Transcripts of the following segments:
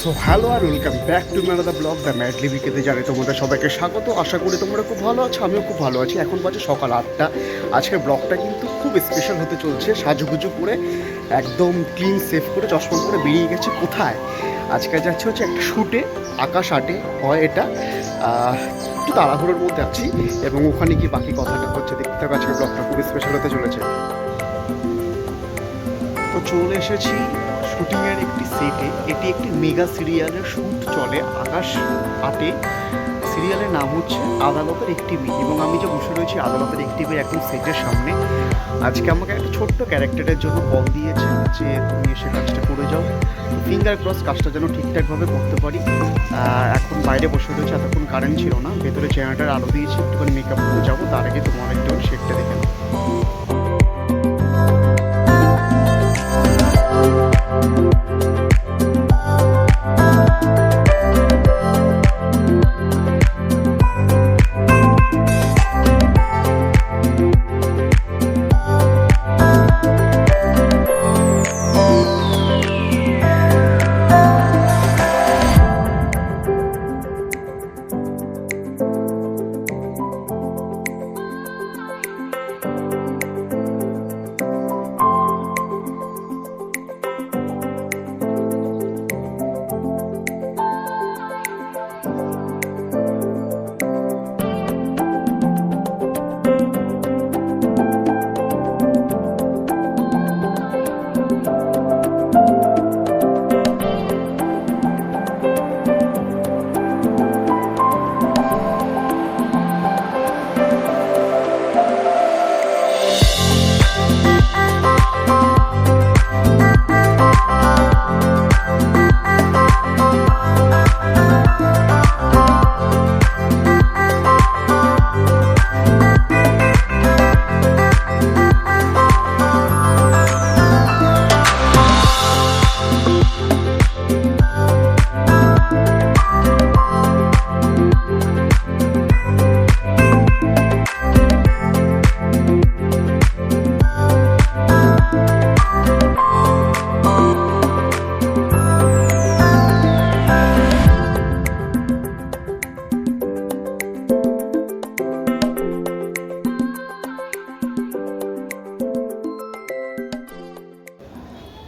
So hello আর welcome back to ম্যানাদার blog দ্য ম্যাডলি বিকেতে জানে তোমাদের সবাইকে স্বাগত। আশা করি তোমরা খুব ভালো আছো, আমিও খুব ভালো আছি। এখন বাজে সকাল 8টা। আজকের ব্লগটা কিন্তু খুব স্পেশাল হতে চলছে। সাজুগুজু করে একদম ক্লিন সেভ করে চশমা করে বেরিয়ে গেছে। কোথায়? আজকে যাচ্ছে হচ্ছে একটা শ্যুটে, আকাশ আটে হয় এটা। একটু তাড়াহুড়োর মধ্যে আছি এবং ওখানে গিয়ে বাকি কথাটা হচ্ছে দেখতে থাকো। আজকের ব্লগটা খুব স্পেশাল হতে চলেছে। তো চলে এসেছি শুটিংয়ের একটি সেটে। এটি একটি মেগা সিরিয়ালের শ্যুট চলে আকাশ আটে। সিরিয়ালের নাম হচ্ছে আদালতের একটি মেয়ে এবং আমি যে বসে রয়েছি আদালতের একটি মেয়ের একদম সেটের সামনে। আজকে আমাকে একটা ছোট্ট ক্যারেক্টারের জন্য কল দিয়েছে যে তুমি এসে কাজটা করে যাও। ফিঙ্গার ক্রস কাজটা যেন ঠিকঠাকভাবে করতে পারি। এখন বাইরে বসে রয়েছে, এতক্ষণ কারেন্ট ছিল না, ভেতরে জেনারেটার আলো দিয়েছি, একটুখানি মেকআপ করে যাবো। তার আগে তোমার একটু শেডটা দেখে নাও।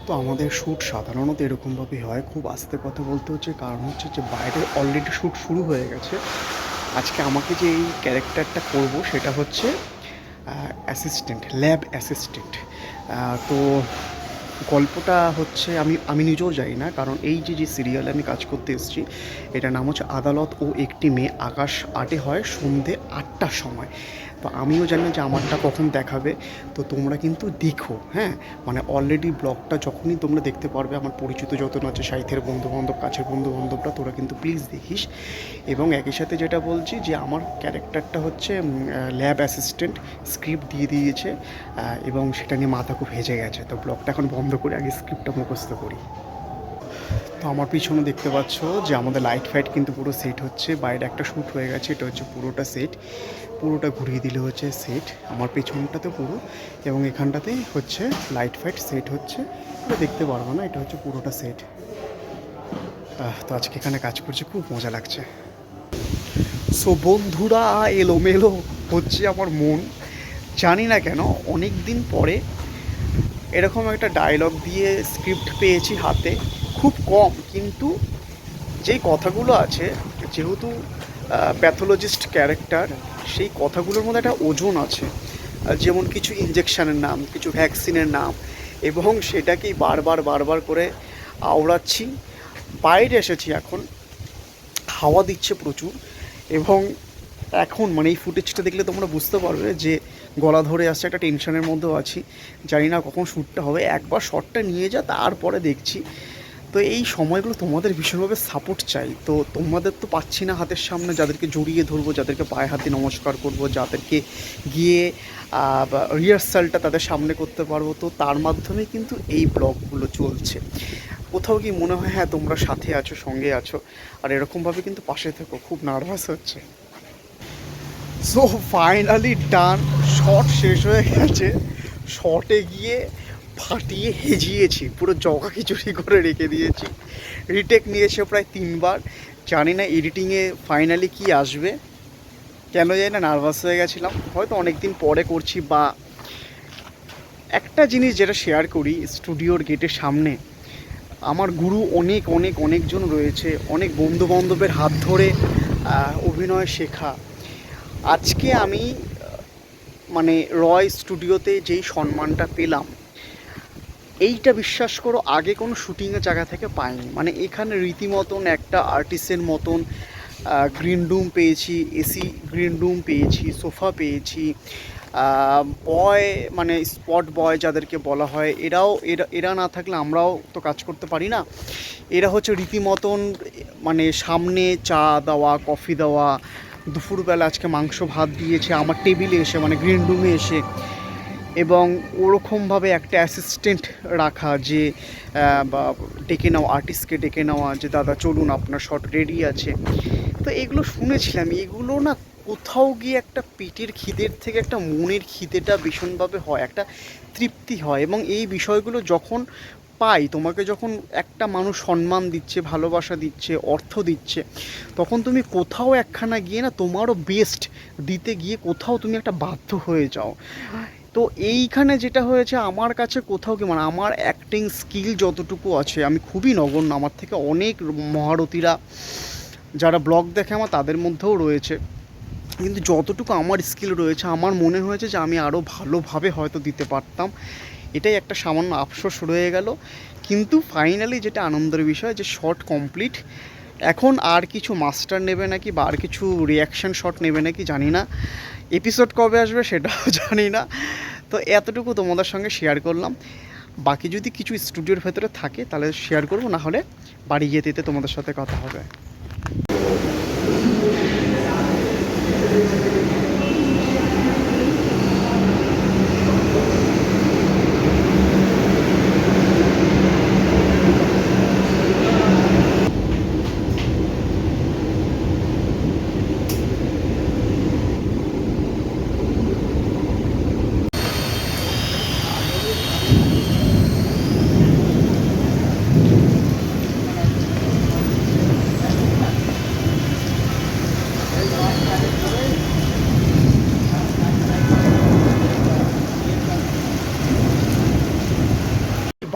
তো আমাদের শ্যুট সাধারণত এরকমভাবে হয়, খুব আস্তে কথা বলতে হচ্ছে, কারণ হচ্ছে যে বাইরে অলরেডি শ্যুট শুরু হয়ে গেছে। আজকে আমাকে যে এই ক্যারেক্টারটা করব সেটা হচ্ছে অ্যাসিস্ট্যান্ট, ল্যাব অ্যাসিস্ট্যান্ট। তো গল্পটা হচ্ছে আমি নিজেও জানি না, কারণ এই যে সিরিয়ালে আমি কাজ করতে এসেছি এটার নাম হচ্ছে আদালত ও একটি মেয়ে, আকাশ আটে হয় সন্ধ্যে 8টার সময়। তো আমিও জানি যে আমারটা কখন দেখাবে, তো তোমরা কিন্তু দেখো। হ্যাঁ, মানে অলরেডি ব্লগটা যখনই তোমরা দেখতে পারবে, আমার পরিচিত যত আছে সাহিত্যের বন্ধুবান্ধব, কাছের বন্ধুবান্ধবরা, তোরা কিন্তু প্লিজ দেখিস। এবং একই সাথে যেটা বলছি যে আমার ক্যারেক্টারটা হচ্ছে ল্যাব অ্যাসিস্ট্যান্ট, স্ক্রিপ্ট দিয়ে দিয়েছে এবং সেটা নিয়ে মাথা খুব হেজে গেছে। তো ব্লগটা এখন বন্ধ করে আগে স্ক্রিপ্টটা মুখস্থ করি। তো আমার পিছনে দেখতে পাচ্ছ যে আমাদের লাইট ফাইট কিন্তু পুরো সেট হচ্ছে। বাইরে একটা শ্যুট হয়ে গেছে, এটা হচ্ছে পুরোটা সেট। পুরোটা ঘুরিয়ে দিলে হচ্ছে সেট, আমার পেছনটাতে পুরো, এবং এখানটাতে হচ্ছে লাইট ফাইট সেট হচ্ছে। এটা দেখতে পারবো না, এটা হচ্ছে পুরোটা সেট। তো আজকে এখানে কাজ করছে, খুব মজা লাগছে। সো বন্ধুরা, এলোমেলো হচ্ছে আমার মন, জানি না কেন। অনেক দিন পরে এরকম একটা ডায়লগ দিয়ে স্ক্রিপ্ট পেয়েছি হাতে, খুব কম, কিন্তু যেই কথাগুলো আছে, যেহেতু প্যাথোলজিস্ট ক্যারেক্টার, সেই কথাগুলোর মধ্যে একটা ওজন আছে। যেমন কিছু ইঞ্জেকশানের নাম, কিছু ভ্যাকসিনের নাম, এবং সেটাকেই বারবার বারবার করে আওড়াচ্ছি। বাইরে এসেছি এখন, হাওয়া দিচ্ছে প্রচুর, এবং এখন মানে এই ফুটেজটা দেখলে তোমরা বুঝতে পারবে যে গলা ধরে আসছে, একটা টেনশনের মধ্যেও আছি। জানি না কখন শ্যুটটা হবে, একবার শটটা নিয়ে যা, তারপরে দেখছি। তো এই সময়গুলো তোমাদের ভীষণভাবে সাপোর্ট চাই। তো তোমাদের তো পাচ্ছি না হাতের সামনে, যাদেরকে জড়িয়ে ধরবো, যাদেরকে পায়ে হাতে নমস্কার করব, যাদেরকে গিয়ে রিহার্সালটা তাদের সামনে করতে পারবো। তো তার মাধ্যমে কিন্তু এই ব্লগগুলো চলছে। কোথাও কি মনে হয় হ্যাঁ তোমরা সাথে আছো, সঙ্গে আছো, আর এরকমভাবে কিন্তু পাশে থেকো। খুব নার্ভাস হচ্ছে। সো ফাইনালি ডান, শট শেষ হয়ে গেছে। শটে গিয়ে ফাটিয়ে হেজিয়েছি, পুরো জগা খিচুড়ি করে রেখে দিয়েছি। রিটেক নিয়েছে প্রায় 3বার। জানি না এডিটিংয়ে ফাইনালি কি আসবে, কেন জানি না নার্ভাস হয়ে গেছিলাম। হয়তো অনেক দিন পরে করছি। বা একটা জিনিস যেটা শেয়ার করি, স্টুডিওর গেটের সামনে আমার গুরু অনেক অনেক অনেকজন রয়েছে, অনেক বন্ধুবান্ধবের হাত ধরে অভিনয় শেখা। আজকে আমি মানে রয় স্টুডিওতে যেই সম্মানটা পেলাম, এইটা বিশ্বাস করো আগে কোনো শুটিংয়ের জায়গা থেকে পাইনি। মানে এখানে রীতিমতন একটা আর্টিস্টের মতন গ্রিন রুম পেয়েছি, এসি গ্রিন রুম পেয়েছি, সোফা পেয়েছি, বয় মানে স্পট বয় যাদেরকে বলা হয়, এরা না থাকলে আমরাও তো কাজ করতে পারি না। এরা হচ্ছে রীতিমতন মানে সামনে চা দেওয়া, কফি দেওয়া, দুপুরবেলা আজকে মাংস ভাত দিয়েছে আমার টেবিলে এসে, মানে গ্রিন রুমে এসে। এবং ওরকমভাবে একটা অ্যাসিস্ট্যান্ট রাখা যে বা ডেকে নেওয়া, আর্টিস্টকে ডেকে নেওয়া যে দাদা চলুন আপনার শট রেডি আছে। তো এগুলো শুনেছিলাম, এগুলো না কোথাও গিয়ে একটা পেটের খিদের থেকে একটা মনের খিদেটা ভীষণভাবে হয়, একটা তৃপ্তি হয়। এবং এই বিষয়গুলো যখন পাই, তোমাকে যখন একটা মানুষ সম্মান দিচ্ছে, ভালোবাসা দিচ্ছে, অর্থ দিচ্ছে, তখন তুমি কোথাও একখানা গিয়ে না তোমারও বেস্ট দিতে গিয়ে কোথাও তুমি একটা বাধ্য হয়ে যাও। তো এইখানে যেটা হয়েছে আমার কাছে কোথাও কি মানে আমার অ্যাক্টিং স্কিল যতটুকু আছে, আমি খুবই নগণ্য। আমার থেকে অনেক মহারথীরা যারা ব্লগ দেখে আমার, তাদের মধ্যেও রয়েছে। কিন্তু যতটুকু আমার স্কিল রয়েছে, আমার মনে হয়েছে যে আমি আরও ভালোভাবে হয়তো দিতে পারতাম। এটাই একটা সামান্য আফসোস রয়ে গেল। কিন্তু ফাইনালি যেটা আনন্দের বিষয় যে শট কমপ্লিট। এখন আর কিছু মাস্টার নেবে নাকি বা আর কিছু রিয়াকশান শট নেবে নাকি জানি না, এপিসোড কবে আসবে সেটাও জানি না। তো এতটুকু তোমাদের সঙ্গে শেয়ার করলাম। বাকি যদি কিছু স্টুডিওর ভেতরে থাকে তাহলে শেয়ার করবো, না হলে বাড়ি যেতে যেতে তোমাদের সাথে কথা হবে।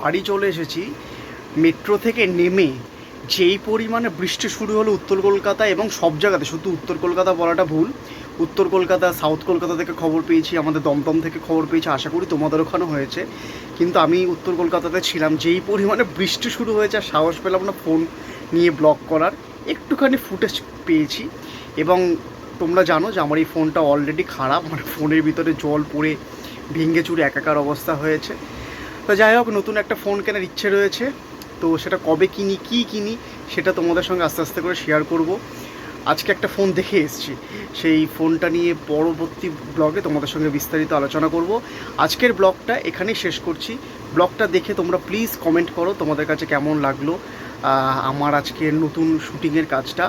বাড়ি চলে এসেছি। মেট্রো থেকে নেমে যেই পরিমাণে বৃষ্টি শুরু হলো উত্তর কলকাতা এবং সব জায়গাতে, শুধু উত্তর কলকাতা বলাটা ভুল, উত্তর কলকাতা, সাউথ কলকাতা থেকে খবর পেয়েছি, আমাদের দমদম থেকে খবর পেয়েছি, আশা করি তোমাদের ওখানেও হয়েছে। কিন্তু আমি উত্তর কলকাতাতে ছিলাম, যেই পরিমাণে বৃষ্টি শুরু হয়েছে আর সাহস পেলাম না ফোন নিয়ে ব্লগ করার। একটুখানি ফুটেজ পেয়েছি। এবং তোমরা জানো যে আমার এই ফোনটা অলরেডি খারাপ, মানে ফোনের ভিতরে জল পড়ে ভেঙে চুরে একাকার অবস্থা হয়েছে। তো যাই হোক, নতুন একটা ফোন কেনার ইচ্ছে রয়েছে। তো সেটা কবে কিনি, কী কিনি, সেটা তোমাদের সঙ্গে আস্তে আস্তে করে শেয়ার করব। আজকে একটা ফোন দেখে এসেছি, সেই ফোনটা নিয়ে পরবর্তী ব্লগে তোমাদের সঙ্গে বিস্তারিত আলোচনা করব। আজকের ব্লগটা এখানেই শেষ করছি। ব্লগটা দেখে তোমরা প্লিজ কমেন্ট করো তোমাদের কাছে কেমন লাগলো আমার আজকের নতুন শ্যুটিংয়ের কাজটা।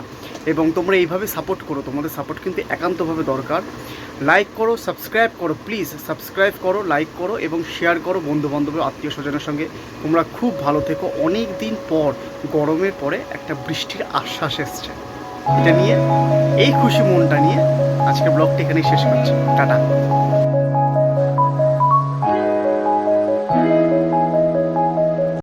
এবং তোমরা এইভাবে সাপোর্ট করো, তোমাদের সাপোর্ট কিন্তু একান্তভাবে দরকার। লাইক করো, সাবস্ক্রাইব করো, প্লিজ সাবস্ক্রাইব করো, লাইক করো এবং শেয়ার করো বন্ধুবান্ধব, আত্মীয় স্বজনের সঙ্গে। তোমরা খুব ভালো থেকো। অনেক দিন পর, গরমের পরে একটা বৃষ্টির আশ্বাস এসছে, এটা নিয়ে, এই খুশি মনটা নিয়ে আজকে ব্লগটা এখানেই শেষ করছি। টাটা।